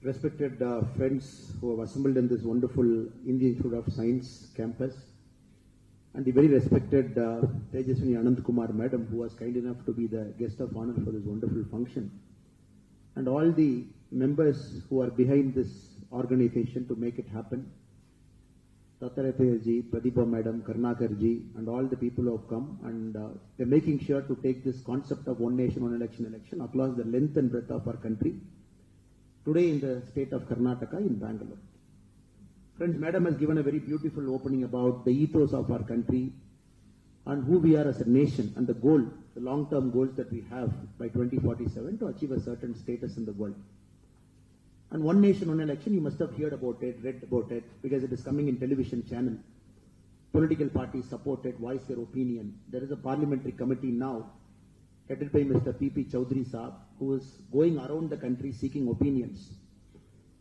Respected friends who have assembled in this wonderful Indian Institute of Science campus, and the very respected Tejaswini Anand Kumar Madam, who was kind enough to be the guest of honor for this wonderful function, and all the members who are behind this organization to make it happen, Tattarataya ji, Pradipa Madam, Karnakar ji, and all the people who have come, and they're making sure to take this concept of one nation, one election across the length and breadth of our country, today in the state of Karnataka in Bangalore. Friends, Madam has given a very beautiful opening about the ethos of our country and who we are as a nation and the goal, the long-term goals that we have by 2047 to achieve a certain status in the world. And one nation, one election, you must have heard about it, read about it, because it is coming in television channel. Political parties support it, voice their opinion. There is a parliamentary committee now, headed by Mr. P.P. Chowdhury Saab, who is going around the country seeking opinions.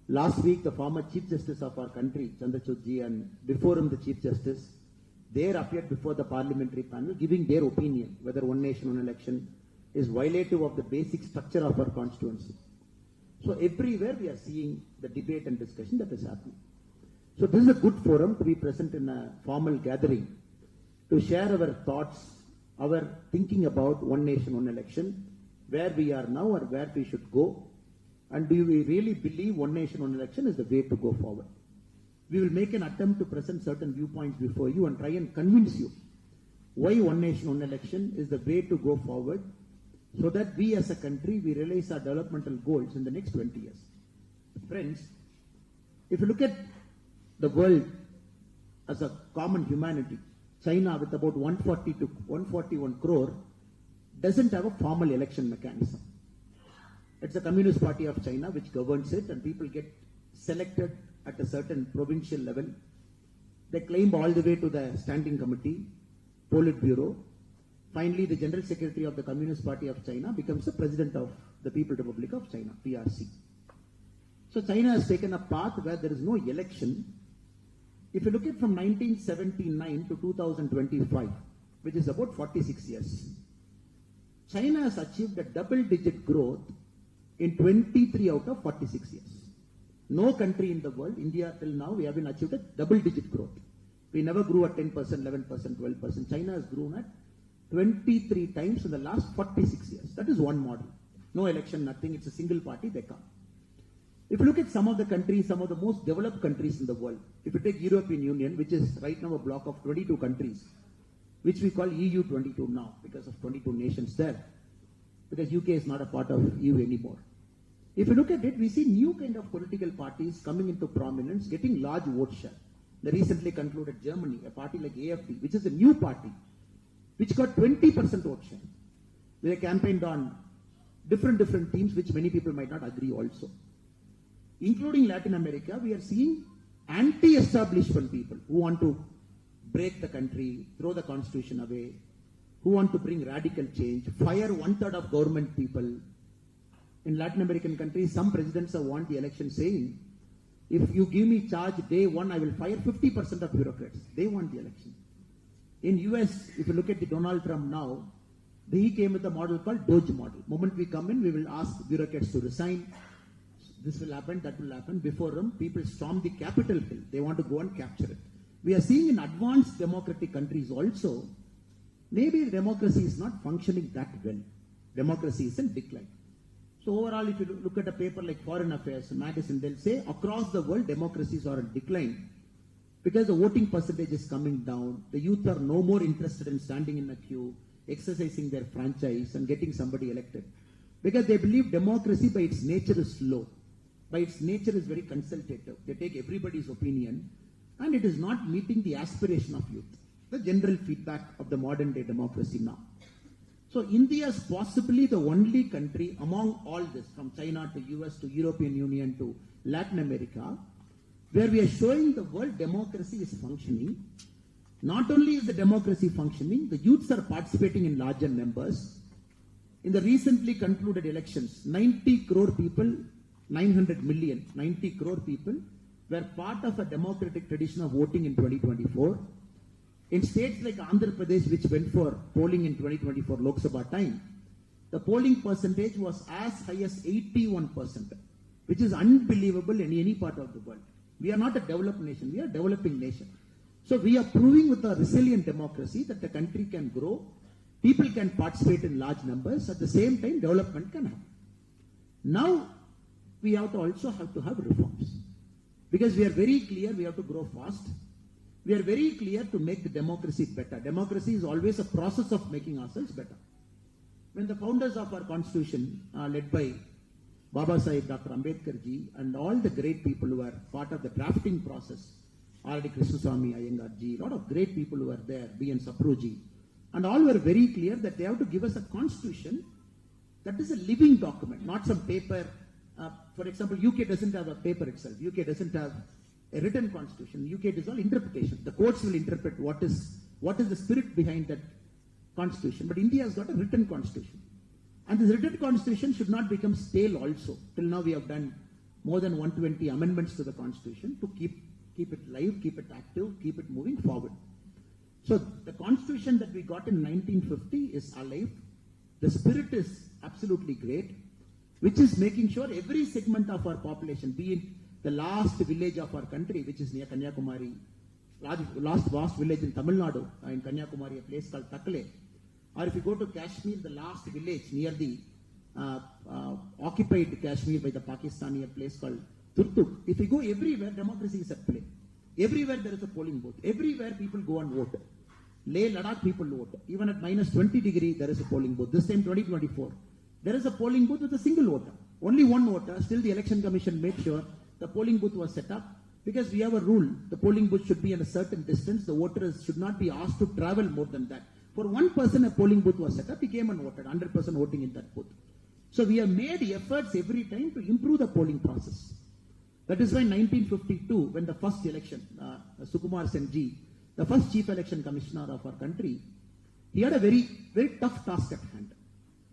Last week, the former Chief Justice of our country, Chandrachud ji, and before him the Chief Justice, they appeared before the parliamentary panel giving their opinion whether one nation, one election is violative of the basic structure of our constituency. So everywhere we are seeing the debate and discussion that is happening. So this is a good forum to be present in a formal gathering to share our thoughts, our thinking about one nation, one election, where we are now or where we should go, and do we really believe one nation, one election is the way to go forward. We will make an attempt to present certain viewpoints before you and try and convince you why one nation, one election is the way to go forward, so that we as a country, we realize our developmental goals in the next 20 years. Friends, if you look at the world as a common humanity, China with about 140 to 141 crore doesn't have a formal election mechanism. It's the Communist Party of China which governs it, and people get selected at a certain provincial level. They climb all the way to the standing committee, Politburo. Finally, the General Secretary of the Communist Party of China becomes the President of the People's Republic of China, PRC. So China has taken a path where there is no election. If you look at from 1979 to 2025, which is about 46 years, China has achieved a double-digit growth in 23 out of 46 years. No country in the world, India till now, we have been achieved a double-digit growth. We never grew at 10%, 11%, 12%. China has grown at 23 times in the last 46 years. That is one model. No election, nothing. It's a single party, they come. If you look at some of the countries, some of the most developed countries in the world, if you take European Union, which is right now a block of 22 countries, which we call EU 22 now, because of 22 nations there, because UK is not a part of EU anymore. If you look at it, we see new kind of political parties coming into prominence, getting large vote share. The recently concluded Germany, a party like AfD, which is a new party, which got 20% vote share. They campaigned on different themes, which many people might not agree also. Including Latin America, we are seeing anti-establishment people who want to break the country, throw the constitution away, who want to bring radical change, fire 1/3 of government people. In Latin American countries, some presidents have won the election saying, if you give me charge day one, I will fire 50% of bureaucrats. They won the election. In US, if you look at the Donald Trump now, he came with a model called Doge model. Moment we come in, we will ask bureaucrats to resign. This will happen, that will happen. Before him, people storm the Capitol Hill. They want to go and capture it. We are seeing in advanced democratic countries also, maybe democracy is not functioning that well. Democracy is in decline. So overall, if you look at a paper like Foreign Affairs magazine, they'll say across the world, democracies are in decline because the voting percentage is coming down. The youth are no more interested in standing in a queue, exercising their franchise and getting somebody elected. Because they believe democracy by its nature is slow. By its nature is very consultative. They take everybody's opinion and it is not meeting the aspiration of youth. The general feedback of the modern day democracy now. So India is possibly the only country among all this, from China to US to European Union to Latin America, where we are showing the world democracy is functioning. Not only is the democracy functioning, the youths are participating in larger numbers. In the recently concluded elections, 90 crore people, 900 million, 90 crore people were part of a democratic tradition of voting in 2024. In states like Andhra Pradesh, which went for polling in 2024 Lok Sabha time, the polling percentage was as high as 81%. which is unbelievable in any part of the world. We are not a developed nation, we are a developing nation. So we are proving with a resilient democracy that the country can grow, people can participate in large numbers, at the same time development can happen. Now we also have to have reforms. Because we are very clear we have to grow fast. We are very clear to make the democracy better. Democracy is always a process of making ourselves better. When the founders of our constitution, led by Baba Sahib, Dr. Ambedkar ji, and all the great people who were part of the drafting process, R.D. Krishnaswamy Iyengar ji, a lot of great people who were there, B.N. Sapru ji, and all were very clear that they have to give us a constitution that is a living document, not some paper. For example, UK doesn't have a paper itself. UK doesn't have a written constitution. UK is all interpretation. The courts will interpret what is the spirit behind that constitution. But India has got a written constitution. And this written constitution should not become stale also. Till now we have done more than 120 amendments to the constitution to keep it live, keep it active, keep it moving forward. So the constitution that we got in 1950 is alive. The spirit is absolutely great, which is making sure every segment of our population, be it the last village of our country, which is near Kanyakumari, last vast village in Tamil Nadu, in Kanyakumari, a place called Takle, or if you go to Kashmir, the last village near the occupied Kashmir by the Pakistani, a place called Turtuk. If you go everywhere, democracy is at play. Everywhere there is a polling booth. Everywhere people go and vote. Leh, Ladakh people vote. Even at minus 20 degrees, there is a polling booth. This time 2024. There is a polling booth with a single voter. Only one voter. Still the election commission made sure the polling booth was set up because we have a rule. The polling booth should be at a certain distance. The voters should not be asked to travel more than that. For one person, a polling booth was set up. He came and voted. 100% voting in that booth. So we have made efforts every time to improve the polling process. That is why 1952, when the first election, Sukumar Senji, the first chief election commissioner of our country, he had a very, very tough task at hand.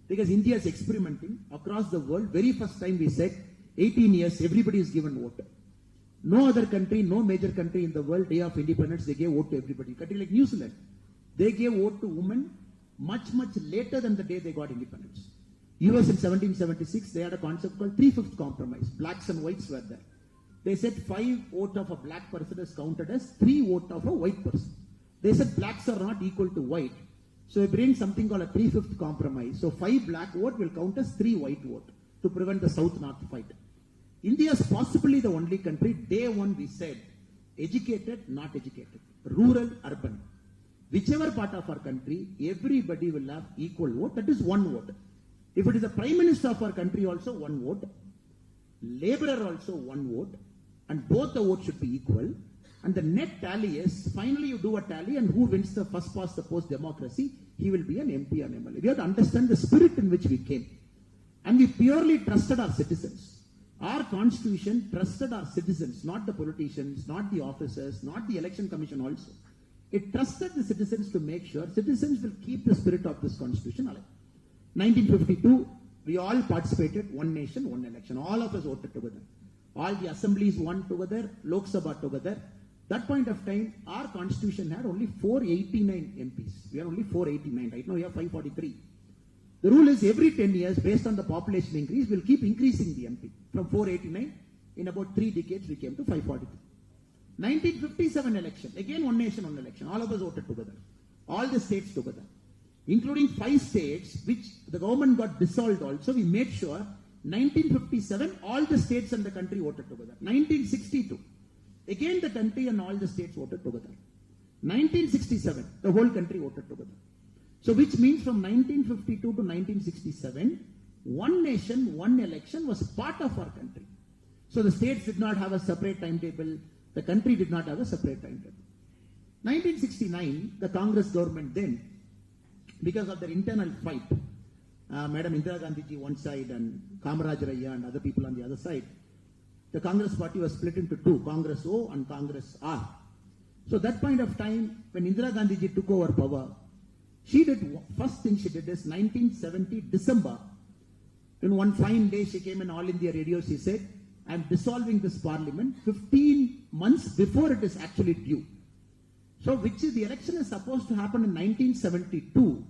Because India is experimenting across the world. Very first time we said, 18 years, everybody is given vote. No other country, no major country in the world, day of independence, they gave vote to everybody. Country like New Zealand, they gave vote to women much, much later than the day they got independence. US in 1776, they had a concept called 3/5 compromise. Blacks and whites were there. They said 5 votes of a black person is counted as 3 votes of a white person. They said blacks are not equal to white. So they bring something called a 3/5 compromise. So 5 black vote will count as 3 white vote to prevent the South-North fight. India is possibly the only country, day one we said, educated, not educated, rural, urban. Whichever part of our country, everybody will have equal vote. That is one vote. If it is the Prime Minister of our country also, one vote. Laborer also one vote. And both the votes should be equal. And the net tally is, finally you do a tally and who wins the first past the post democracy, he will be an MP and MLA. We have to understand the spirit in which we came. And we purely trusted our citizens. Our constitution trusted our citizens, not the politicians, not the officers, not the election commission also. It trusted the citizens to make sure citizens will keep the spirit of this constitution alive. 1952, we all participated, one nation, one election. All of us voted together. All the assemblies won together, Lok Sabha together. That point of time, our constitution had only 489 MPs. We are only 489. Right now we have 543. The rule is every 10 years, based on the population increase, we'll keep increasing the MP. From 489, in about 3 decades, we came to 543. 1957 election, again one nation, one election. All of us voted together. All the states together. Including 5 states, which the government got dissolved also, we made sure 1957, all the states and the country voted together. 1962, again the country and all the states voted together. 1967, the whole country voted together. So which means from 1952 to 1967, one nation, one election was part of our country. So the states did not have a separate timetable, the country did not have a separate timetable. 1969, the Congress government then, because of their internal fight, Madam Indira Gandhi ji one side and Kamaraj Raya and other people on the other side, the Congress party was split into 2, Congress O and Congress R. So that point of time, when Indira Gandhi ji took over power, she did, first thing she did is 1970 December, in one fine day she came in All India Radio, she said, I am dissolving this parliament 15 months before it is actually due. So which is, the election is supposed to happen in 1972,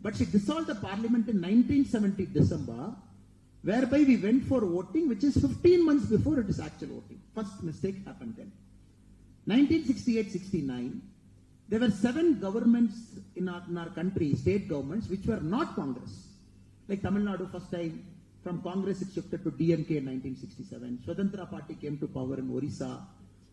but she dissolved the parliament in 1970 December, whereby we went for voting, which is 15 months before it is actual voting. First mistake happened then. 1968-69, there were 7 governments in our country, state governments, which were not Congress. Like Tamil Nadu, first time from Congress it shifted to DMK in 1967. Swatantra Party came to power in Orissa.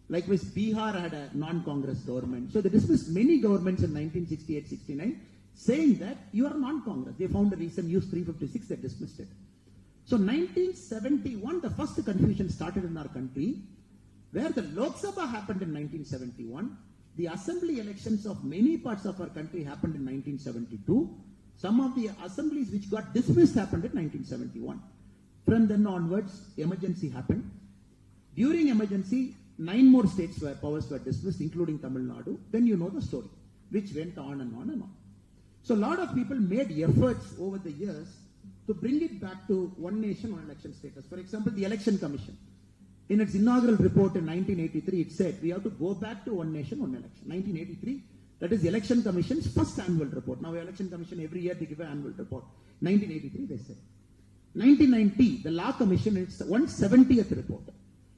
Likewise, Bihar had a non-Congress government. So they dismissed many governments in 1968-69, saying that you are non-Congress. They found a reason, used 356, they dismissed it. So 1971, the first confusion started in our country, where the Lok Sabha happened in 1971. The assembly elections of many parts of our country happened in 1972. Some of the assemblies which got dismissed happened in 1971. From then onwards, emergency happened. During emergency, 9 more states where powers were dismissed, including Tamil Nadu. Then you know the story, which went on and on and on. So a lot of people made efforts over the years to bring it back to one nation, one election status. For example, the Election Commission. In its inaugural report in 1983, it said we have to go back to one nation, one election. 1983, that is the Election Commission's first annual report. Now, the Election Commission, every year they give an annual report. 1983, they said. 1990, the Law Commission, its 170th report.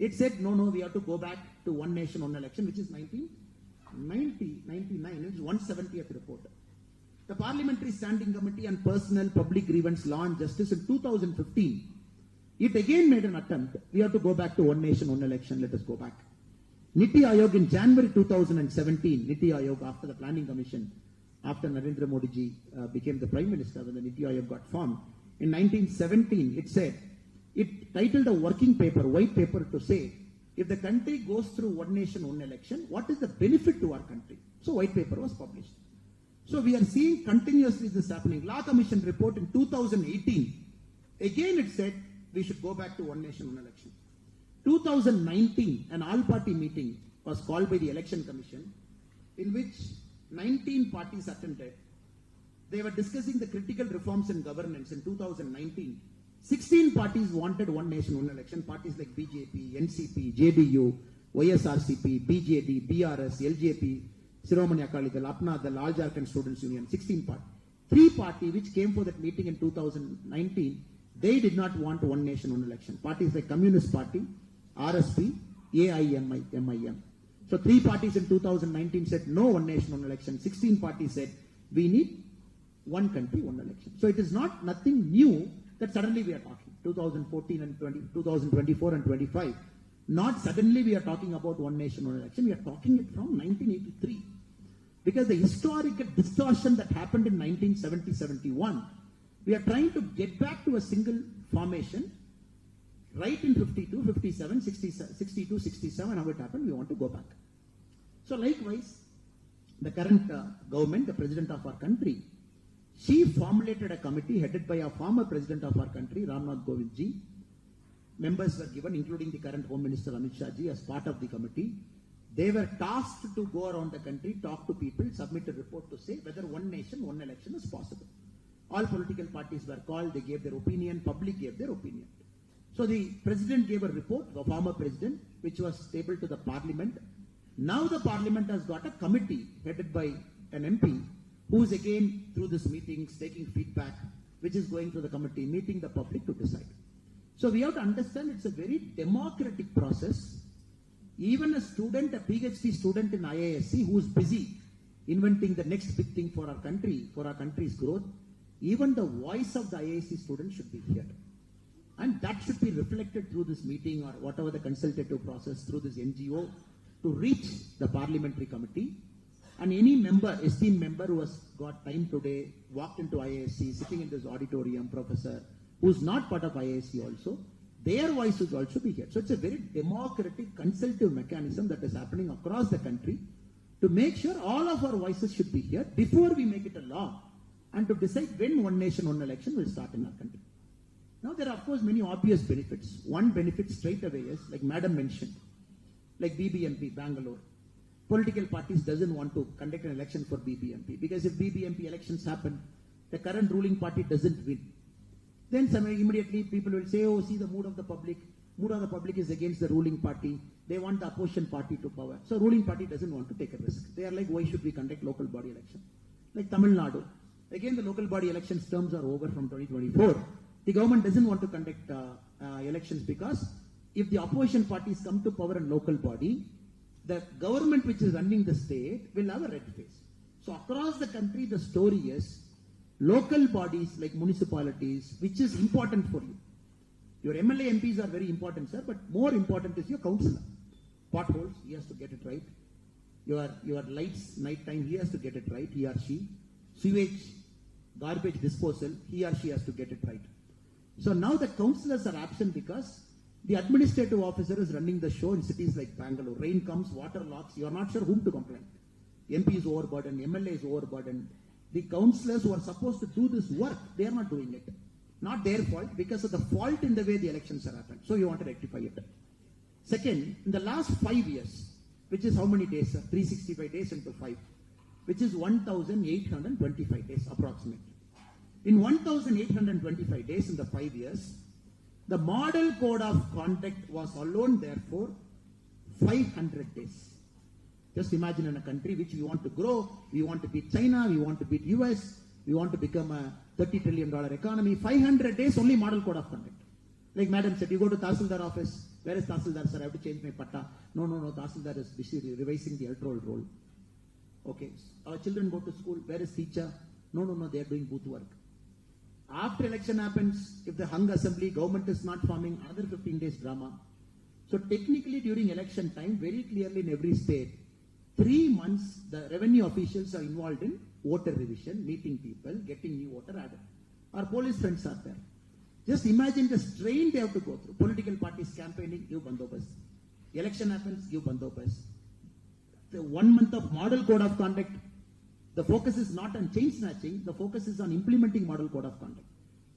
It said, no, we have to go back to one nation, one election, which is 1999, it's 170th report. The Parliamentary Standing Committee on Personal Public Grievance Law and Justice in 2015, it again made an attempt. We have to go back to one nation, one election, let us go back. Niti Aayog in January 2017, Niti Aayog after the Planning Commission, after Narendra Modi ji became the Prime Minister, when the Niti Aayog got formed, in 1917, it said, it titled a working paper, white paper, to say, if the country goes through one nation, one election, what is the benefit to our country? So white paper was published. So we are seeing continuously this happening. Law Commission report in 2018, again it said we should go back to one nation, one election. 2019, an all-party meeting was called by the Election Commission, in which 19 parties attended. They were discussing the critical reforms in governance in 2019. 16 parties wanted one nation, one election. Parties like BJP, NCP, JDU, YSRCP, BJD, BRS, LJP, Shiromani Akali Dal, Apna Dal, All Jharkhand Students Union, 16 parties. 3 parties which came for that meeting in 2019, they did not want one nation, one election. Parties like Communist Party, RSP, AIMIM. So 3 parties in 2019 said no one nation, one election. 16 parties said we need one country, one election. So it is not nothing new that suddenly we are talking. 2014 and 2024 and 25. Not suddenly we are talking about one nation, one election. We are talking it from 1983. Because the historical distortion that happened in 1970-71, we are trying to get back to a single formation. Right in 52, 57, 62, 67, how it happened, we want to go back. So likewise, the current government, the president of our country, she formulated a committee headed by a former president of our country, Ramnath Kovindji. Members were given, including the current Home Minister Amit Shah ji, as part of the committee. They were tasked to go around the country, talk to people, submit a report to say whether one nation, one election is possible. All political parties were called, they gave their opinion, public gave their opinion. So the president gave a report, the former president, which was tabled to the parliament. Now the parliament has got a committee headed by an MP, who is again through this meetings taking feedback, which is going to the committee, meeting the public to decide. So we have to understand it's a very democratic process. Even a student, a PhD student in IISc who is busy inventing the next big thing for our country, for our country's growth, even the voice of the IISc student should be heard. And that should be reflected through this meeting or whatever the consultative process through this NGO to reach the parliamentary committee. And any member, esteemed member who has got time today, walked into IISc, sitting in this auditorium, professor, who's not part of IISc also, their voice should also be heard. So it's a very democratic, consultative mechanism that is happening across the country to make sure all of our voices should be heard before we make it a law and to decide when one nation, one election will start in our country. Now there are of course many obvious benefits. One benefit straight away is, like Madam mentioned, like BBMP, Bangalore. Political parties doesn't want to conduct an election for BBMP because if BBMP elections happen, the current ruling party doesn't win. Then immediately people will say, oh, see the mood of the public. Mood of the public is against the ruling party. They want the opposition party to power. So ruling party doesn't want to take a risk. They are like, why should we conduct local body election? Like Tamil Nadu. Again, the local body elections terms are over from 2024. The government doesn't want to conduct elections because if the opposition parties come to power in local body, the government which is running the state will have a red face. So across the country, the story is local bodies like municipalities, which is important for you. Your MLA MPs are very important, sir, but more important is your councillor. Potholes, he has to get it right. Your lights, night time, he has to get it right, he or she. Sewage, garbage disposal, he or she has to get it right. So now the councillors are absent because the administrative officer is running the show in cities like Bangalore. Rain comes, water locks, you are not sure whom to complain. MP is overburdened, MLA is overburdened. The councillors who are supposed to do this work, they are not doing it. Not their fault, because of the fault in the way the elections are happened. So you want to rectify it. Second, in the last 5 years, which is how many days, sir? 365 days into 5, which is 1,825 days approximately. In 1,825 days in the 5 years, the model code of conduct was alone, therefore, 500 days. Just imagine in a country which we want to grow, we want to beat China, we want to beat US, we want to become a $30 trillion economy, 500 days only model code of conduct. Like madam said, you go to Tahsildar office, where is Tahsildar, sir? I have to change my patta. No, Tahsildar is busy revising the electoral roll. Okay, our children go to school, where is teacher? No, they are doing booth work. After election happens, if the hung assembly, government is not forming, another 15 days drama. So technically during election time, very clearly in every state, 3 months the revenue officials are involved in voter revision, meeting people, getting new voter added. Our police friends are there. Just imagine the strain they have to go through. Political parties campaigning, give bandobast. Election happens, give bandobast. The 1 month of model code of conduct, the focus is not on chain snatching, the focus is on implementing model code of conduct.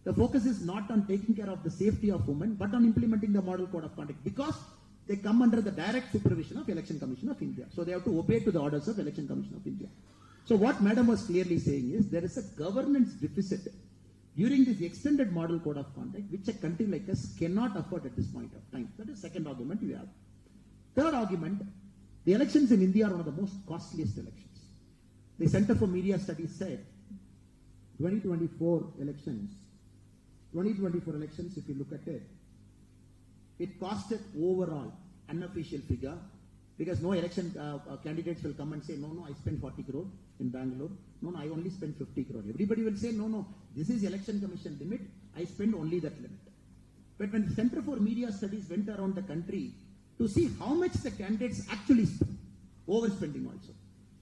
The focus is not on taking care of the safety of women, but on implementing the model code of conduct, because they come under the direct supervision of Election Commission of India. So they have to obey to the orders of Election Commission of India. So what madam was clearly saying is there is a governance deficit during this extended model code of conduct, which a country like us cannot afford at this point of time. That is the second argument we have. Third argument, the elections in India are one of the most costliest elections. The Center for Media Studies said 2024 elections, if you look at it, it costed overall, unofficial figure, because no election candidates will come and say, no, I spent 40 crore in Bangalore. No, I only spent 50 crore. Everybody will say, no, this is Election Commission limit. I spend only that limit. But when the Center for Media Studies went around the country to see how much the candidates actually spend, overspending also,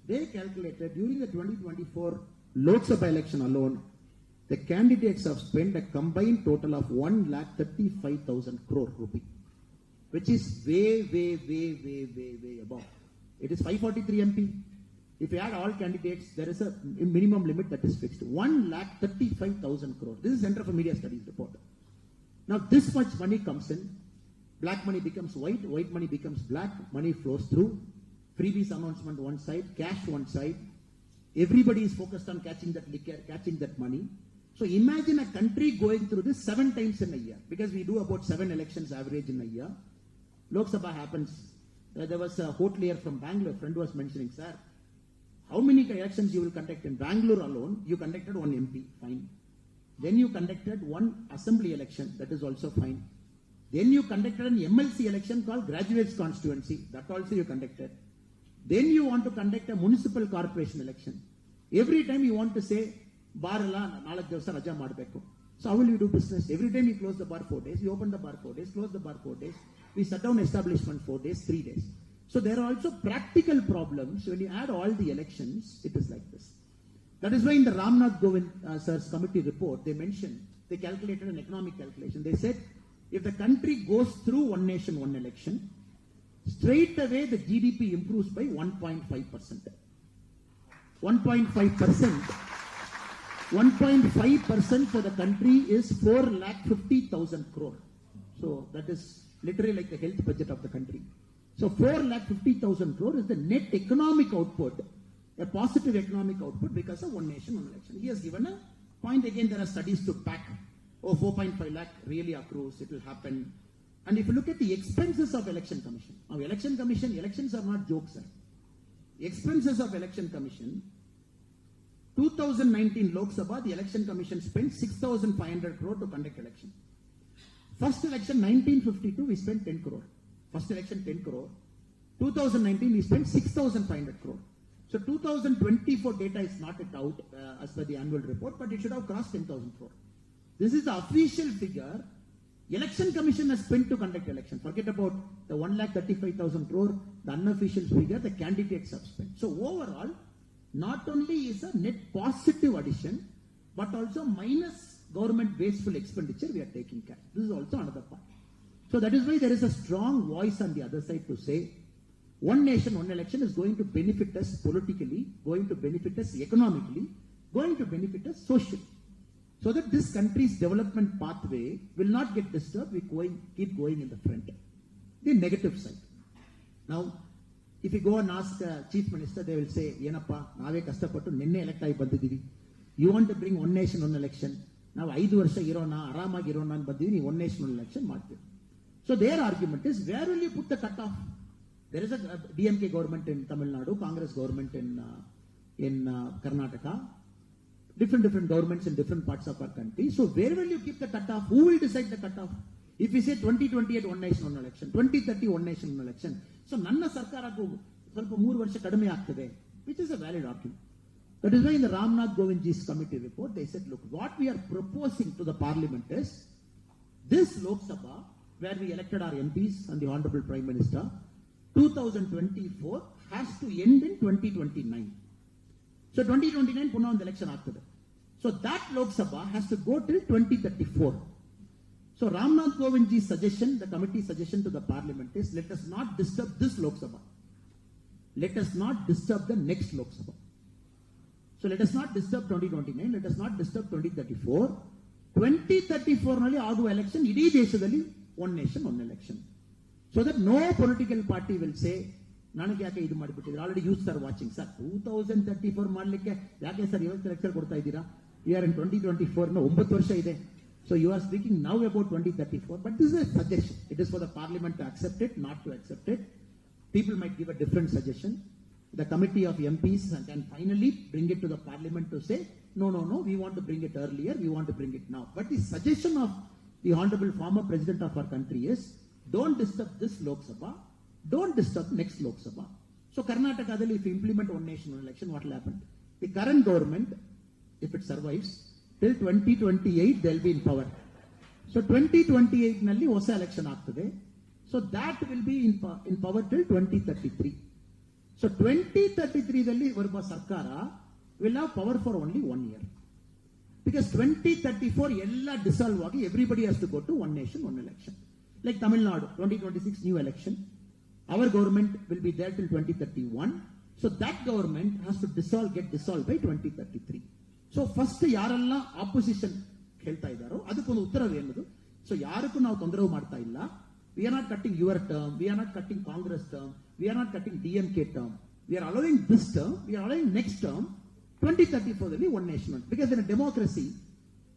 they calculated during the 2024 Lok Sabha election alone, the candidates have spent a combined total of 1,35,000 crore rupee, which is way above. It is 543 MP. If you add all candidates, there is a minimum limit that is fixed. 1,35,000 crore. This is Center for Media Studies report. Now this much money comes in, black money becomes white, white money becomes black, money flows through, freebies announcement one side, cash one side. Everybody is focused on catching that liquor, catching that money. So imagine a country going through this 7 times in a year, because we do about 7 elections average in a year. Lok Sabha happens. There was a hotelier from Bangalore, friend was mentioning, sir, how many elections you will conduct in Bangalore alone? You conducted 1 MP, fine. Then you conducted 1 assembly election, that is also fine. Then you conducted an MLC election called Graduates Constituency, that also you conducted. Then you want to conduct a municipal corporation election. Every time you want to say, bar alla 4 divasa raja madbeku. So how will you do business? Every time you close the bar 4 days, you open the bar 4 days, close the bar 4 days, we shut down establishment 4 days, 3 days. So there are also practical problems. When you add all the elections, it is like this. That is why in the Ramnath Govind sir's committee report, they mentioned, they calculated an economic calculation. They said, if the country goes through one nation, one election, straight away the GDP improves by 1.5%. 1.5%. 1.5% for the country is 4,50,000 crore. So that is literally like the health budget of the country. So 4,50,000 crore is the net economic output, a positive economic output because of one nation, one election. He has given a point. Again, there are studies to back. 4.5 lakh really accrues, it will happen. And if you look at the expenses of Election Commission, now Election Commission, elections are not jokes. Expenses of Election Commission, 2019 Lok Sabha, the Election Commission spent 6,500 crore to conduct election. First election 1952 we spent 10 crore. First election 10 crore. 2019 we spent 6,500 crore. So 2024 data is not yet out as per the annual report, but it should have crossed 10,000 crore. This is the official figure. Election Commission has spent to conduct election. Forget about the 1,35,000 crore, the unofficial figure, the candidates have spent. So overall, not only is a net positive addition, but also minus government wasteful expenditure we are taking care. This is also another part. So that is why there is a strong voice on the other side to say, one nation, one election is going to benefit us politically, going to benefit us economically, going to benefit us socially. So that this country's development pathway will not get disturbed, we keep going in the front. The negative side. Now, if you go and ask Chief Minister, they will say, Yenappa, nave kastapattu ninne elect ayi bandidivi. You want to bring one nation, one election. Now, 5 varsha irona, aramagi irona and bandidivi, one nation, one election market. So their argument is, where will you put the cutoff? There is a DMK government in Tamil Nadu, Congress government in Karnataka, different governments in different parts of our country. So where will you keep the cutoff? Who will decide the cutoff? If we say 2028 one nation, one election, 2030 one nation, one election, so ನನ್ನ ಸರ್ಕಾರಕ್ಕೂ ಸ್ವಲ್ಪ 3 ವರ್ಷ ಕಡಿಮೆ ಆಗ್ತದೆ, which is a valid argument. That is why in the Ramnath Govindji's committee report, they said, look, what we are proposing to the parliament is, this Lok Sabha, where we elected our MPs and the Honorable Prime Minister, 2024 has to end in 2029. So 2029 puna on the election after that. So that Lok Sabha has to go till 2034. So Ramnath Govindji's suggestion, the committee suggestion to the parliament is, let us not disturb this Lok Sabha. Let us not disturb the next Lok Sabha. So let us not disturb 2029, let us not disturb 2034. 2034 nalli agu election, idee deshadalli one nation, one election. So that no political party will say, ನನಗೆ ಯಾಕೆ ಇದು ಮಾಡಿಬಿಟ್ಟಿದ್ರು, already youth are watching sir 2034 ಮಾಡಲಿಕ್ಕೆ ಯಾಕೆ sir ಇವತ್ತು lecture ಕೊಡ್ತಾ ಇದ್ದೀರಾ, we are ಇನ್ 2024 9 ವರ್ಷ ಇದೆ. So you are speaking now about 2034, but this is a suggestion. It is for the parliament to accept it, not to accept it. People might give a different suggestion. The committee of MPs can finally bring it to the parliament to say, no, we want to bring it earlier, we want to bring it now. But the suggestion of the honorable former president of our country is, don't disturb this Lok Sabha, don't disturb next Lok Sabha. So Karnataka, if you implement one nation, one election, what will happen? The current government, if it survives, till 2028 they will be in power. So 2028 nalli hosa election aagtade. So that will be in power till 2033. So 2033 dalli varuva sarkara will have power for only 1 year. Because 2034 ella dissolve agi, everybody has to go to one nation, one election. Like Tamil Nadu, 2026 new election. Our government will be there till 2031. So that government has to get dissolved by 2033. So first ಯಾರೆಲ್ಲ opposition ಹೇಳ್ತಾ ಇದ್ದಾರೋ ಅದಕ್ಕೊಂದು ಉತ್ತರವೇನದು. So ಯಾರಕ್ಕೂ ನಾವು ತೊಂದರೆ ಮಾಡ್ತಾ ಇಲ್ಲ. We are not cutting your term, we are not cutting Congress term, we are not cutting DMK term. We are allowing this term, we are allowing next term, 2034 ದಲ್ಲಿ one nation. Because in a democracy,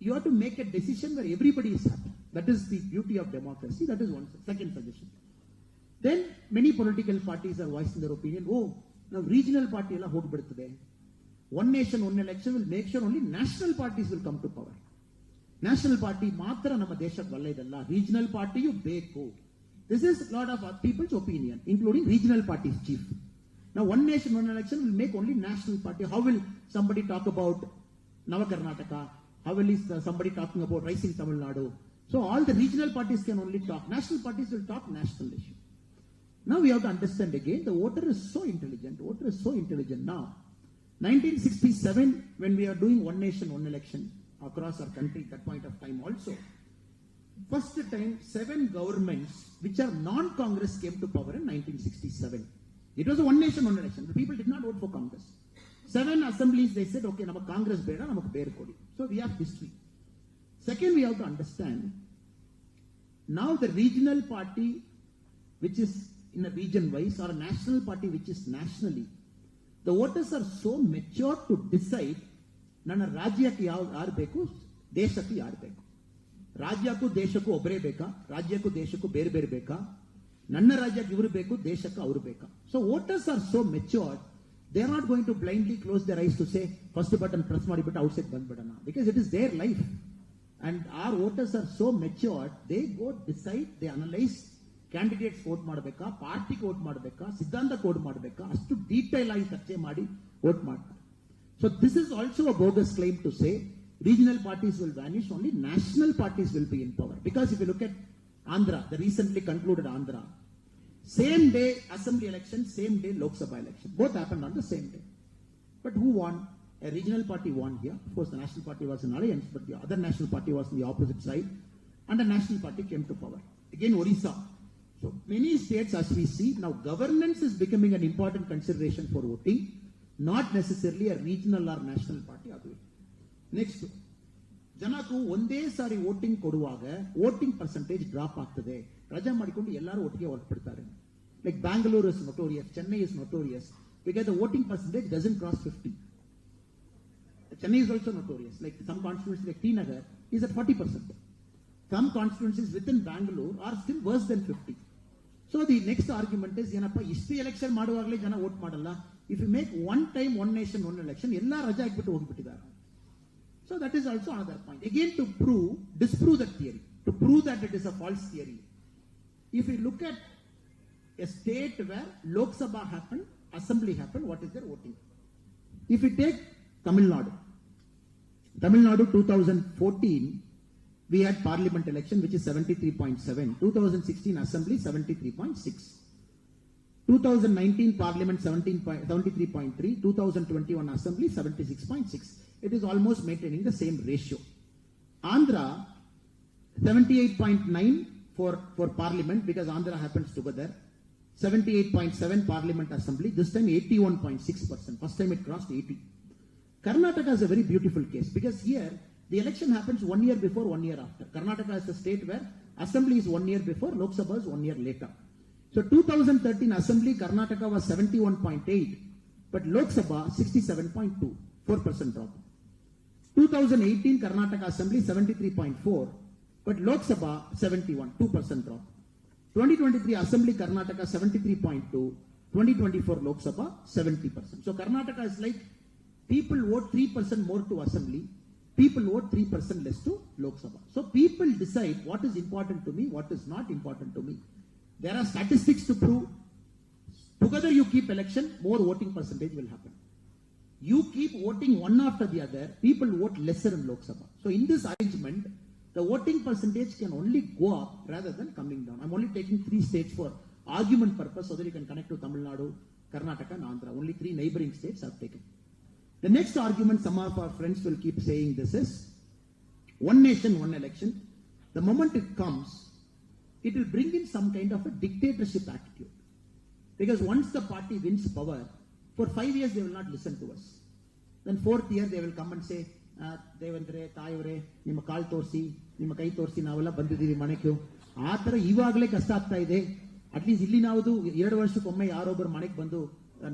you have to make a decision where everybody is happy. That is the beauty of democracy. That is one second suggestion. Then many political parties are voicing their opinion. Oh, now regional party ಎಲ್ಲ ಹೋಗ್ಬಿಡ್ತದೆ. One nation, one election will make sure only national parties will come to power. National party ಮಾತ್ರ ನಮ್ಮ ದೇಶಕ್ಕೆ ಒಳ್ಳೆಯದಲ್ಲ, regional party ಬೇಕು. This is a lot of people's opinion, including regional parties chief. Now one nation, one election will make only national party. How will somebody talk about Nava Karnataka? How will somebody talking about rising Tamil Nadu? So all the regional parties can only talk. National parties will talk national issue. Now we have to understand again, the voter is so intelligent. Voter is so intelligent now. 1967, when we are doing one nation, one election across our country, at that point of time also, first time 7 governments which are non-Congress came to power in 1967. It was a one nation, one election. The people did not vote for Congress. 7 assemblies, they said, okay, nama Congress beda, namak bear kodi. So we have history. Second, we have to understand, now the regional party which is in a region wise, or a national party which is nationally, the voters are so mature to decide, ನನ್ನ ರಾಜ್ಯಕ್ಕೆ ಯಾರು ಬೇಕು, ದೇಶಕ್ಕೆ ಯಾರು ಬೇಕು. ರಾಜ್ಯಕ್ಕೂ ದೇಶಕ್ಕೂ ಒಬ್ಬರೇ ಬೇಕಾ, ರಾಜ್ಯಕ್ಕೂ ದೇಶಕ್ಕೂ ಬೇರೆ ಬೇರೆ ಬೇಕಾ, ನನ್ನ ರಾಜ್ಯಕ್ಕೆ ಇವರು ಬೇಕು, ದೇಶಕ್ಕೆ ಅವರು ಬೇಕಾ. So voters are so matured, They are not going to blindly close their eyes to say, first button press ಮಾಡಿಬಿಟ್ಟು outside ಬಂದ್ಬಿಡೋಣ, because it is their life. And our voters are so matured, they go decide, they analyze, candidates vote ಮಾಡಬೇಕಾ, ಪಾರ್ಟಿಗೆ vote ಮಾಡಬೇಕಾ, ಸಿದ್ಧಾಂತ code ಮಾಡಬೇಕಾ, ಅಷ್ಟು detail ಆಗಿ ಚರ್ಚೆ ಮಾಡಿ vote ಮಾಡ್ತಾರೆ. So this is also a bogus claim to say regional parties will vanish, only national parties will be in power. Because if you look at Andhra, the recently concluded Andhra, same day assembly election, same day Lok Sabha election, both happened on the same day. But who won? A regional party won here. Of course, the national party was in alliance, but the other national party was on the opposite side, and the national party came to power. Again, Orissa. So many states, as we see now, governance is becoming an important consideration for voting, not necessarily a regional or national party. Next, ಜನಕ್ಕೂ ಒಂದೇ ಸಾರಿ voting ಕೊಡುವಾಗ voting percentage drop ಆಗ್ತದೆ, ರಜಾ ಮಾಡಿಕೊಂಡು ಎಲ್ಲರೂ ಒಟ್ಟಿಗೆ ಹೊರಟ್ಬಿಡ್ತಾರೆ. Like Bangalore is notorious, Chennai is notorious, because the voting percentage doesn't cross 50. Chennai is also notorious. Like some constituencies like T Nagar is at 40%. Some constituencies within Bangalore are still worse than 50. So the next argument is, ಏನಪ್ಪ ಇಷ್ಟು election ಮಾಡುವಾಗಲೇ ಜನ vote ಮಾಡಲ್ಲ, if you make one time one nation one election, ಎಲ್ಲ ರಜಾ ಹಾಕ್ಬಿಟ್ಟು ಹೋಗ್ಬಿಟ್ಟಿದ್ದಾರೆ. So that is also another point. Again, to disprove that theory, to prove that it is a false theory. If you look at a state where Lok Sabha happened, assembly happened, what is their voting? If you take Tamil Nadu 2014, we had parliament election which is 73.7, 2016 assembly 73.6, 2019 parliament 73.3, 2021 assembly 76.6. It is almost maintaining the same ratio. Andhra 78.9 for parliament, because Andhra happens together. 78.7 parliament assembly, this time 81.6%. First time it crossed 80. Karnataka is a very beautiful case, because here the election happens 1 year before, 1 year after. Karnataka is a state where assembly is 1 year before, Lok Sabha is 1 year later. So 2013 assembly, Karnataka was 71.8, but Lok Sabha 67.2, 4% drop. 2018 Karnataka assembly 73.4, but Lok Sabha 71, 2% drop. 2023 assembly Karnataka 73.2, 2024 Lok Sabha 70%. So Karnataka is like people vote 3% more to assembly, people vote 3% less to Lok Sabha. So people decide what is important to me, what is not important to me. There are statistics to prove. Together you keep election, more voting percentage will happen. You keep voting one after the other, people vote lesser in Lok Sabha. So in this arrangement, the voting percentage can only go up rather than coming down. I'm only taking 3 states for argument purpose so that you can connect to Tamil Nadu, Karnataka and Andhra. Only 3 neighboring states I've taken. The next argument some of our friends will keep saying this is, one nation, one election. The moment it comes, it will bring in some kind of a dictatorship attitude. Because once the party wins power, for 5 years they will not listen to us. Then 4th year they will come and say, ದೇವಂದ್ರೆ ತಾಯವರೇ ನಿಮ್ಮ ಕಾಲ್ ತೋರಿಸಿ ನಿಮ್ಮ ಕೈ ತೋರಿಸಿ ನಾವೆಲ್ಲ ಬಂದಿದ್ದೀವಿ ಮನೆಗೆ. ಆ ತರ ಇವಾಗಲೇ ಕಷ್ಟ ಆಗ್ತಾ ಇದೆ. ಅಟ್ಲೀಸ್ಟ್ ಇಲ್ಲಿ ನಾವು 2 ವರ್ಷಕ್ಕೊಮ್ಮೆ ಯಾರೊಬ್ಬರು ಮನೆಗೆ ಬಂದು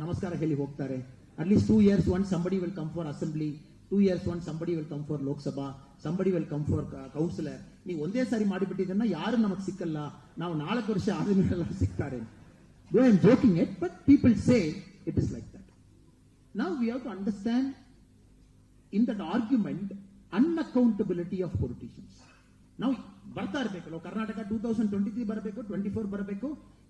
ನಮಸ್ಕಾರ ಹೇಳಿ ಹೋಗ್ತಾರೆ. At least 2 years once somebody will come for assembly, 2 years once somebody will come for Lok Sabha, somebody will come for councillor. ನೀವು ಒಂದೇ ಸಾರಿ ಮಾಡಿಬಿಟ್ಟಿದ್ದನ್ನ ಯಾರು ನಮಗೆ ಸಿಕ್ಕಲ್ಲ, ನಾವು 4 ವರ್ಷ ಆದ್ಮೇಲೆ ಸಿಗ್ತಾರೆ. Though I am joking it, but people say it is like that. Now we have to understand in that argument unaccountability of politicians. Now ಬರ್ತಾ ಇರಬೇಕು, ಕರ್ನಾಟಕ 2023 ಬರಬೇಕು, 24 ಬರಬೇಕು,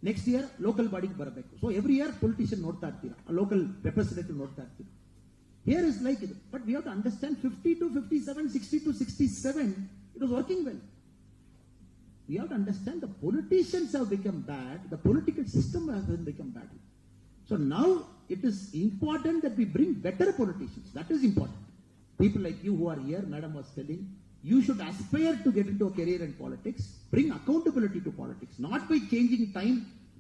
ನೆಕ್ಸ್ಟ್ ಇಯರ್ ಲೋಕಲ್ ಬಾಡಿಗೆ ಬರಬೇಕು. ಸೊ ಎವ್ರಿ ಇಯರ್ ಪೊಲಿಟಿಷಿಯನ್ ನೋಡ್ತಾ ಇರ್ತೀರಾ, local representative ನೋಡ್ತಾ ಇರ್ತೀರಾ. Here is like it, but we have to understand 50 to 57, 60 to 67, it was working well. We have to understand the politicians have become bad, the political system has become bad. So now it is important that we bring better politicians. That is important. People like you who are here, madam was telling, you should aspire to get into a career in politics, bring accountability to politics. Not by changing time,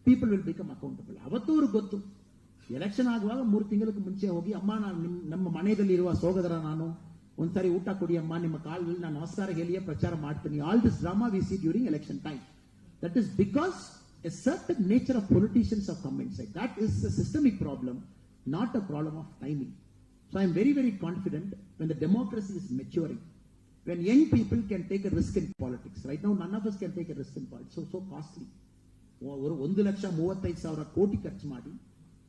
people will become accountable. ಅವತ್ತು ಅವ್ರಿಗೆ ಗೊತ್ತು, election ಆಗುವಾಗ 3 ತಿಂಗಳಿಗೆ ಮುಂಚೆ ಹೋಗಿ, ಅಮ್ಮ ನಮ್ಮ ಮನೆಯಲ್ಲಿರುವ ಸೋದರ ನಾನು ಒಂದ್ಸಾರಿ ಊಟ ಕೊಡಿ ಅಮ್ಮ, ನಿಮ್ಮ ಕಾಲಲ್ಲಿ ನಾನು ನಮಸ್ಕಾರ ಹೇಳಿಯೇ ಪ್ರಚಾರ ಮಾಡ್ತೀನಿ. All this drama we see during election time. That is because a certain nature of politicians have come inside. That is a systemic problem, not a problem of timing. So I am very, very confident when the democracy is maturing, when young people can take a risk in politics. Right now, none of us can take a risk in politics. So costly. 1,35,000 ಕೋಟಿ ಖರ್ಚು ಮಾಡಿ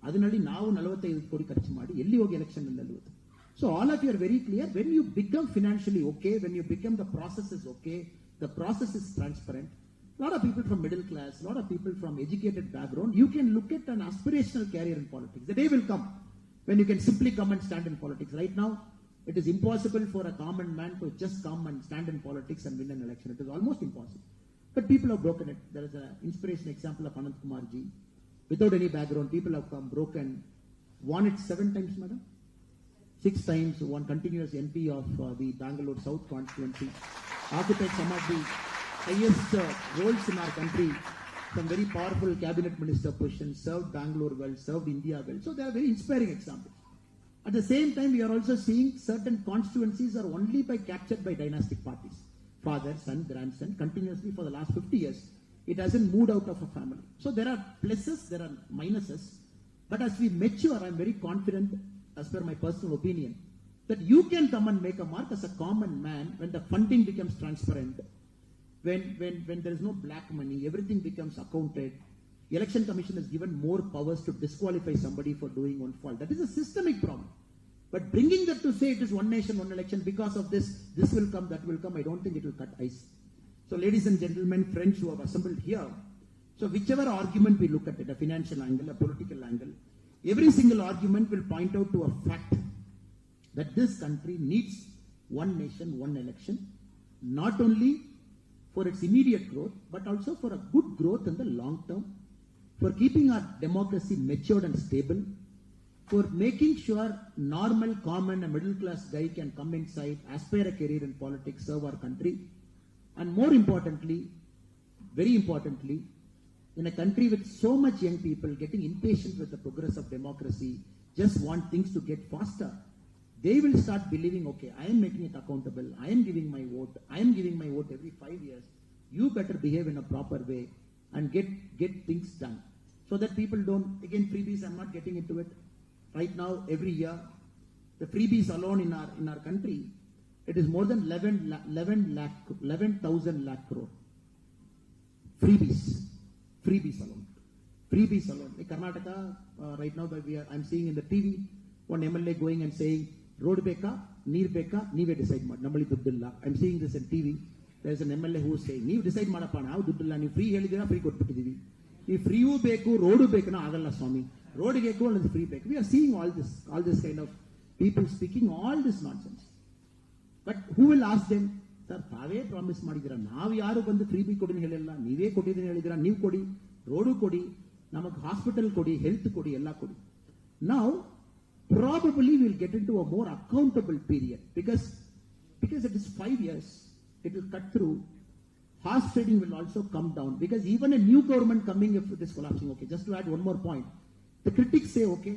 ಅದರಲ್ಲಿ ನಾವು 45 ಕೋಟಿ ಖರ್ಚು ಮಾಡಿ ಎಲ್ಲಿ ಹೋಗಿ ಎಲೆಕ್ಷನ್ ನಿಲ್ಲುವುದು. So all of you are very clear. When you become financially okay, when you become the process is okay, the process is transparent. A lot of people from middle class, a lot of people from educated background, you can look at an aspirational career in politics. The day will come when you can simply come and stand in politics. Right now, it is impossible for a common man to just come and stand in politics and win an election. It is almost impossible. But people have broken it. There is an inspiration example of Anand Kumar ji. Without any background, people have come, broken, won it 7 times, madam? 6 times, one continuous MP of the Bangalore South constituency, occupied some of the highest roles in our country, some very powerful cabinet minister positions, served Bangalore well, served India well. So they are very inspiring examples. At the same time, we are also seeing certain constituencies are only captured by dynastic parties. Father, son, grandson, continuously for the last 50 years. It hasn't moved out of a family. So there are pluses, there are minuses. But as we mature, I am very confident, as per my personal opinion, that you can come and make a mark as a common man when the funding becomes transparent, when there is no black money, everything becomes accounted. The Election Commission has given more powers to disqualify somebody for doing one fault. That is a systemic problem. But bringing that to say it is one nation, one election, because of this will come, that will come, I don't think it will cut ice. So ladies and gentlemen, friends who have assembled here, so whichever argument we look at it, a financial angle, a political angle, every single argument will point out to a fact that this country needs one nation, one election, not only for its immediate growth, but also for a good growth in the long term, for keeping our democracy matured and stable, for making sure normal, common, and middle class guy can come inside, aspire a career in politics, serve our country, and more importantly, very importantly, in a country with so much young people getting impatient with the progress of democracy, just want things to get faster, they will start believing, okay, I am making it accountable, I am giving my vote every 5 years, you better behave in a proper way and get things done. So that people don't, again, freebies, I'm not getting into it. Right now, every year, the freebies alone in our country, it is more than 11,000 lakh crore. Freebies alone. In Karnataka, right now, I'm seeing in the TV, one MLA going and saying, road beka, neer beka, neeve decide mad. Nammali duddilla. I'm seeing this on TV. There's an MLA who is saying, neeve decide madappa, now duddilla, ನೀವು free ಹೇಳಿದಿರಾ, free ಕೊಟ್ಬಿಟ್ಟಿದೀವಿ. ಈ ಫ್ರೀಯೂ ಬೇಕು, road ಬೇಕನ ಆಗಲ್ಲ ಸ್ವಾಮಿ. Road ಬೇಕು and free ಬೇಕು. We are seeing all this kind of people speaking all this nonsense. But who will ask them? Sir, ತಾವೇ promise ಮಾಡಿದಿರಾ, ನಾವು ಯಾರು ಬಂದು ಫ್ರೀ ಬಿ ಕೊಡಿ ಹೇಳಿಲ್ಲ, ನೀವೇ ಕೊಟ್ಟಿದ್ದೀನಿ ಹೇಳಿದಿರಾ, ನೀವು ಕೊಡಿ, ರೋಡು ಕೊಡಿ, ನಮಗೆ ಹಾಸ್ಪಿಟಲ್ ಕೊಡಿ, ಹೆಲ್ತ್ ಕೊಡಿ, ಎಲ್ಲ ಕೊಡಿ. Now, probably we'll get into a more accountable period because it is 5 years, it will cut through. Horse trading will also come down because even a new government coming, if it is collapsing, okay, just to add one more point, the critics say, okay,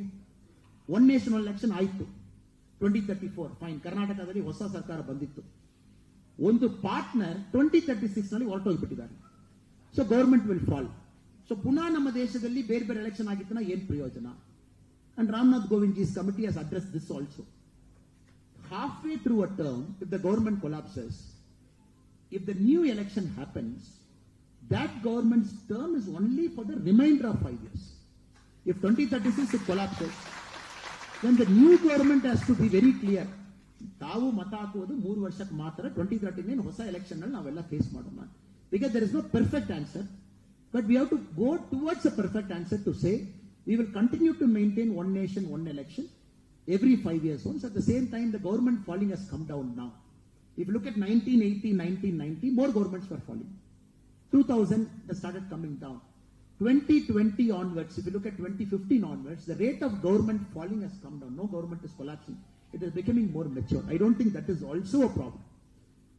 one nation, one election, ಆಯ್ತು 2034, fine, ಕರ್ನಾಟಕದಲ್ಲಿ ಹೊಸ ಸರ್ಕಾರ ಬಂದಿತ್ತು, ಒಂದು partner 2036 ನಲ್ಲಿ ಹೊರಟೋಗ್ಬಿಟ್ಟಿದ್ದಾರೆ. So government will fall. So ಪುನಃ ನಮ್ಮ ದೇಶದಲ್ಲಿ ಬೇರೆ ಬೇರೆ ಎಲೆಕ್ಷನ್ ಆಗಿತ್ತನ ಏನ್ ಪ್ರಯೋಜನ? And Ramnath Govindji's committee has addressed this also. Halfway through a term, if the government collapses, if the new election happens, that government's term is only for the remainder of 5 years. If 2036 it collapses, then the new government has to be very clear. ತಾವು ಮತ ಹಾಕುವುದು 3 ವರ್ಷಕ್ಕೆ ಮಾತ್ರ, 2039 ಹೊಸ election ನಲ್ಲಿ ನಾವೆಲ್ಲ face ಮಾಡೋಣ. Because there is no perfect answer, but we have to go towards a perfect answer to say we will continue to maintain one nation, one election every 5 years once. At the same time, the government falling has come down now. If you look at 1980, 1990, more governments were falling. 2000, they started coming down. 2020 onwards, if you look at 2015 onwards, the rate of government falling has come down. No government is collapsing. It is becoming more mature. I don't think that is also a problem.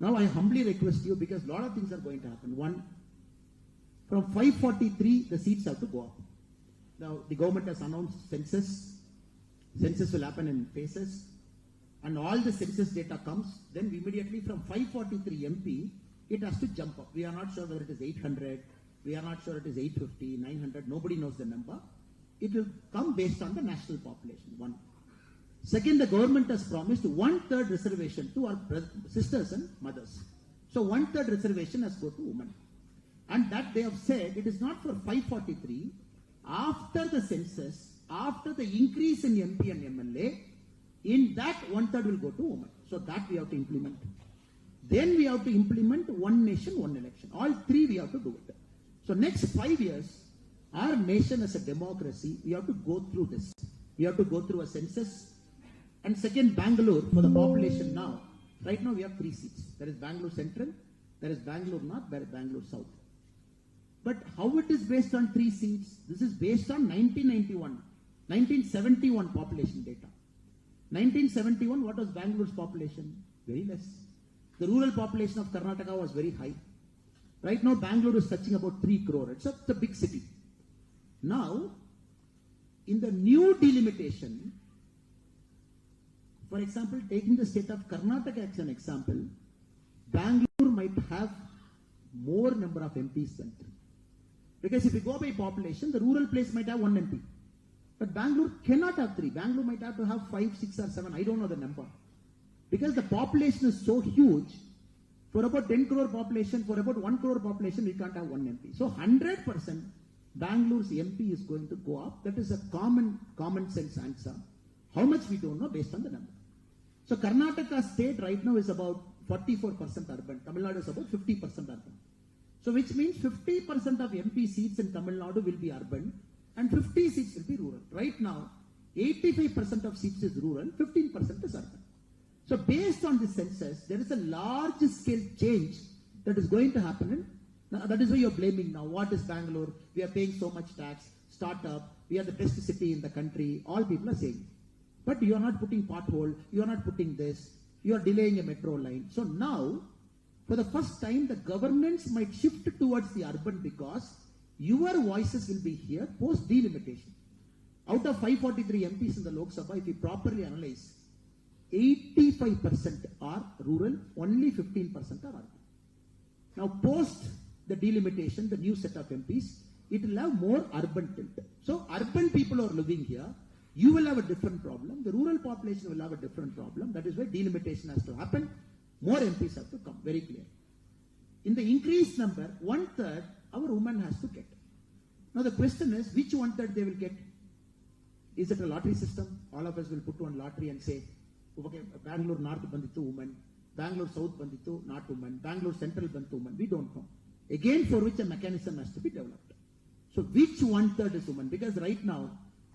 Now I humbly request you, because a lot of things are going to happen. One, from 543, the seats have to go up. Now the government has announced census. Census will happen in phases. And all the census data comes, then immediately from 543 MP, it has to jump up. We are not sure whether it is 800, we are not sure it is 850, 900, nobody knows the number. It will come based on the national population, one. Second, the government has promised 1/3 reservation to our sisters and mothers. So 1/3 reservation has go to women. And that they have said, it is not for 543. After the census, after the increase in MP and MLA, in that 1/3 will go to women. So that we have to implement. Then we have to implement one nation, one election. All three we have to do it. So next 5 years, our nation as a democracy, we have to go through this. We have to go through a census. And second, Bangalore, for the population now, right now we have 3 seats. There is Bangalore Central, there is Bangalore North, there is Bangalore South. But how it is based on 3 seats? This is based on 1971 population data. 1971, what was Bangalore's population? Very less. The rural population of Karnataka was very high. Right now, Bangalore is touching about 3 crore. It's a big city. Now, in the new delimitation, for example, taking the state of Karnataka as an example, Bangalore might have more number of MPs than 3. Because if you go by population, the rural place might have 1 MP. But Bangalore cannot have 3. Bangalore might have to have 5, 6 or 7. I don't know the number. Because the population is so huge, for about 10 crore population, for about 1 crore population, we can't have 1 MP. So 100% Bangalore's MP is going to go up. That is a common sense answer. How much we don't know based on the number. So Karnataka state right now is about 44% urban. Tamil Nadu is about 50% urban. So which means 50% of MP seats in Tamil Nadu will be urban and 50 seats will be rural. Right now, 85% of seats is rural, 15% is urban. So based on this census, there is a large scale change that is going to happen. That is why you are blaming now. What is Bangalore? We are paying so much tax, startup, we are the best city in the country. All people are saying. But you are not putting pothole, you are not putting this, you are delaying a metro line. So now, for the first time, the governments might shift towards the urban because your voices will be here post delimitation. Out of 543 MPs in the Lok Sabha, if you properly analyze, 85% are rural, only 15% are urban. Now, post the delimitation, the new set of MPs, it will have more urban tilt. So, urban people are living here. You will have a different problem. The rural population will have a different problem. That is why delimitation has to happen. More MPs have to come. Very clear. In the increased number, 1/3 our women has to get. Now, the question is, which 1/3 they will get? Is it a lottery system? All of us will put one lottery and say, okay, Bangalore North bandittu women, Bangalore South bandittu not women, Bangalore Central bandittu women. We don't know. Again, for which a mechanism has to be developed. So, which 1/3 is women? Because right now,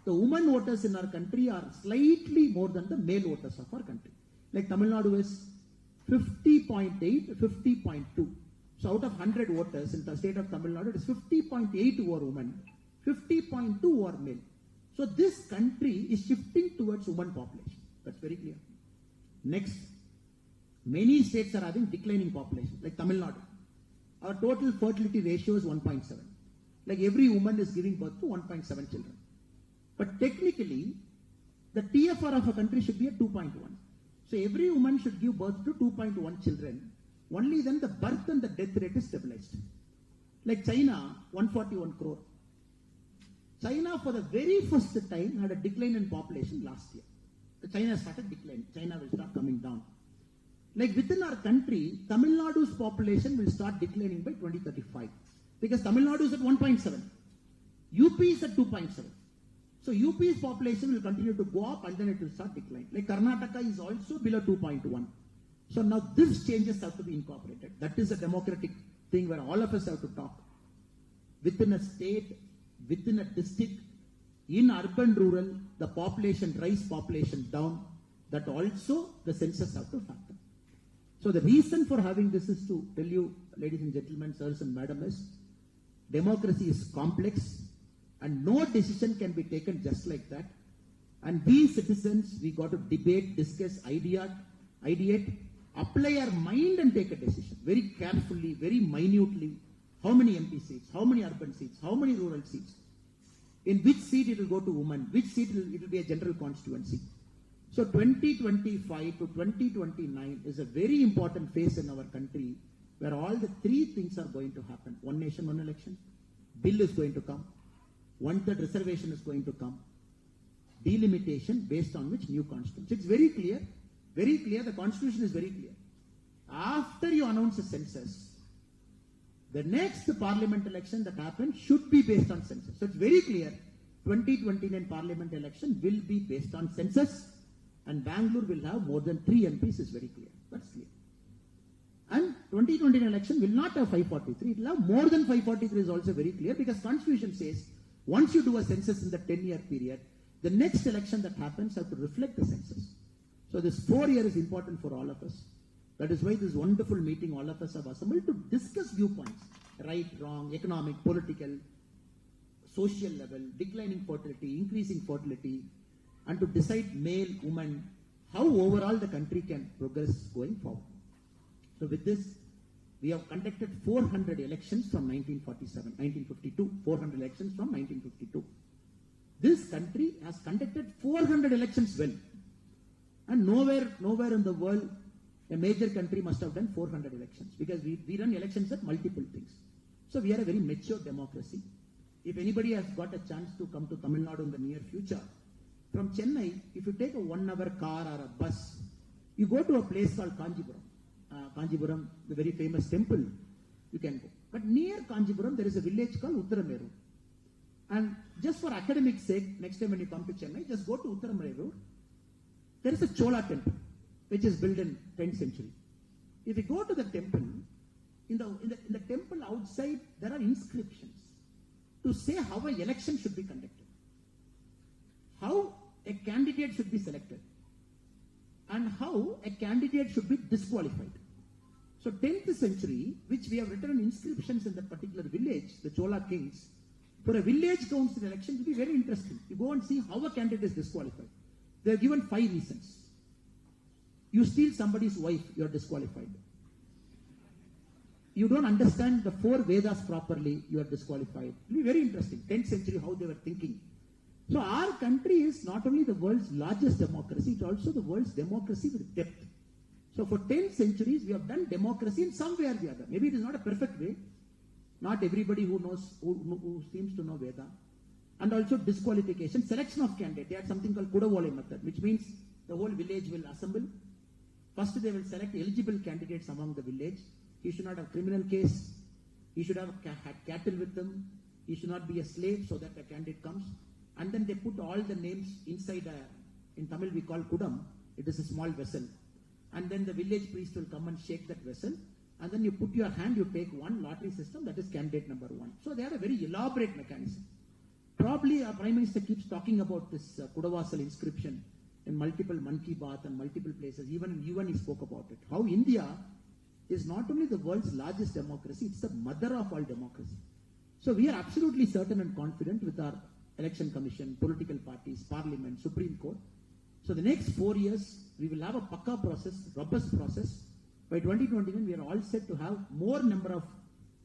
the women voters in our country are slightly more than the male voters of our country. Like Tamil Nadu is 50.8, 50.2. So out of 100 voters in the state of Tamil Nadu, it is 50.8 who are women, 50.2 who are male. So this country is shifting towards women population. That's very clear. Next, many states are having declining population, like Tamil Nadu. Our total fertility ratio is 1.7. Like every woman is giving birth to 1.7 children. But technically, the TFR of a country should be at 2.1. So every woman should give birth to 2.1 children. Only then the birth and the death rate is stabilized. Like China, 141 crore. China for the very first time had a decline in population last year. China started declining. China will start coming down. Like within our country, Tamil Nadu's population will start declining by 2035. Because Tamil Nadu is at 1.7. UP is at 2.7. So UP's population will continue to go up and then it will start declining. Like Karnataka is also below 2.1. So now these changes have to be incorporated. That is a democratic thing where all of us have to talk. Within a state, within a district, in urban, rural, the population rise, population down. That also the census have to factor. So the reason for having this is to tell you, ladies and gentlemen, sirs and madam, is democracy is complex. And no decision can be taken just like that. And we citizens, we got to debate, discuss, ideate, apply our mind and take a decision very carefully, very minutely. How many MP seats, how many urban seats, how many rural seats, in which seat it will go to women, which seat it will be a general constituency. So 2025 to 2029 is a very important phase in our country where all the 3 things are going to happen. One nation, one election. Bill is going to come. 1/3 reservation is going to come. Delimitation based on which new constitution. It's very clear. Very clear. The constitution is very clear. After you announce a census, the next parliament election that happens should be based on census. So it's very clear. 2029 parliament election will be based on census, and Bangalore will have more than 3 MPs is very clear. That's clear. And 2029 election will not have 543. It will have more than 543 is also very clear, because Constitution says once you do a census in the 10-year period, the next election that happens have to reflect the census. So this 4 year is important for all of us. That is why this wonderful meeting all of us have assembled to discuss viewpoints, right, wrong, economic, political, social level, declining fertility, increasing fertility, and to decide male, woman, how overall the country can progress going forward. So with this, we have conducted 400 elections from 1952, 400 elections from 1952. This country has conducted 400 elections well. And nowhere in the world, a major country must have done 400 elections, because we run elections at multiple things. So we are a very mature democracy. If anybody has got a chance to come to Tamil Nadu in the near future, from Chennai, if you take a 1 hour car or a bus, you go to a place called Kanjipuram. Kanjipuram, the very famous temple, you can go. But near Kanjipuram, there is a village called Uttarameru. And just for academic sake, next time when you come to Chennai, just go to Uttarameru. There is a Chola temple, which is built in 10th century. If you go to the temple, in the temple outside, there are inscriptions to say how an election should be conducted, how a candidate should be selected, and how a candidate should be disqualified. So 10th century, which we have written inscriptions in that particular village, the Chola kings, for a village council election, it will be very interesting. You go and see how a candidate is disqualified. They are given 5 reasons. You steal somebody's wife, you are disqualified. You don't understand the 4 Vedas properly, you are disqualified. It will be very interesting. 10th century, how they were thinking. So our country is not only the world's largest democracy, it's also the world's democracy with depth. So for 10 centuries, we have done democracy in some way or the other. Maybe it is not a perfect way. Not everybody who seems to know Veda. And also disqualification, selection of candidate. They had something called Kudavole method, which means the whole village will assemble. First, they will select eligible candidates among the village. He should not have criminal case. He should have had cattle with them. He should not be a slave, so that a candidate comes. And then they put all the names inside in Tamil we call Kudam. It is a small vessel. And then the village priest will come and shake that vessel. And then you put your hand, you take one lottery system, that is candidate number 1. So they have a very elaborate mechanism. Probably our Prime Minister keeps talking about this Kudavasal inscription in multiple Man Ki Baat and multiple places. Even in UN he spoke about it. How India is not only the world's largest democracy, it's the mother of all democracy. So we are absolutely certain and confident with our election commission, political parties, parliament, Supreme Court. So the next 4 years, we will have a pakka process, robust process. By 2029, we are all set to have more number of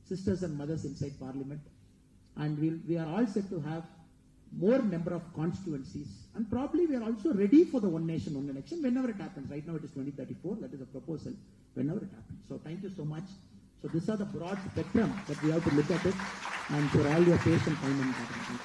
sisters and mothers inside parliament. And we are all set to have more number of constituencies. And probably we are also ready for the one nation, one election whenever it happens. Right now it is 2034, that is a proposal, whenever it happens. So thank you so much. So these are the broad spectrum that we have to look at it, and for all your patience, time and attention.